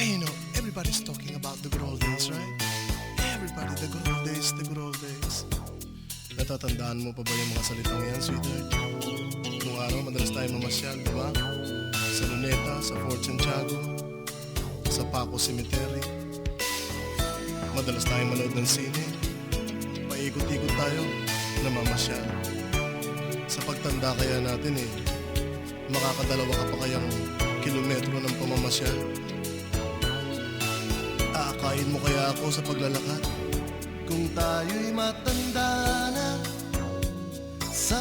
Hey, everybody's talking about the good old days, right? Everybody, the good old days, the good old days. Natatandaan mo pa ba yung mga salitang yan, sweetheart? Nung araw, madalas tayo mamasyal, di ba? Sa Luneta, sa Fort Santiago, sa Paco Cemetery. Madalas tayong manood ng sine. Paikot-ikot tayo, namamasyal. Sa pagtanda kaya natin makakadalawa ka pa kayang kilometro ng pamamasyal. Aakayin mo kaya ako sa paglalakad? Kung tayo'y matanda na, sa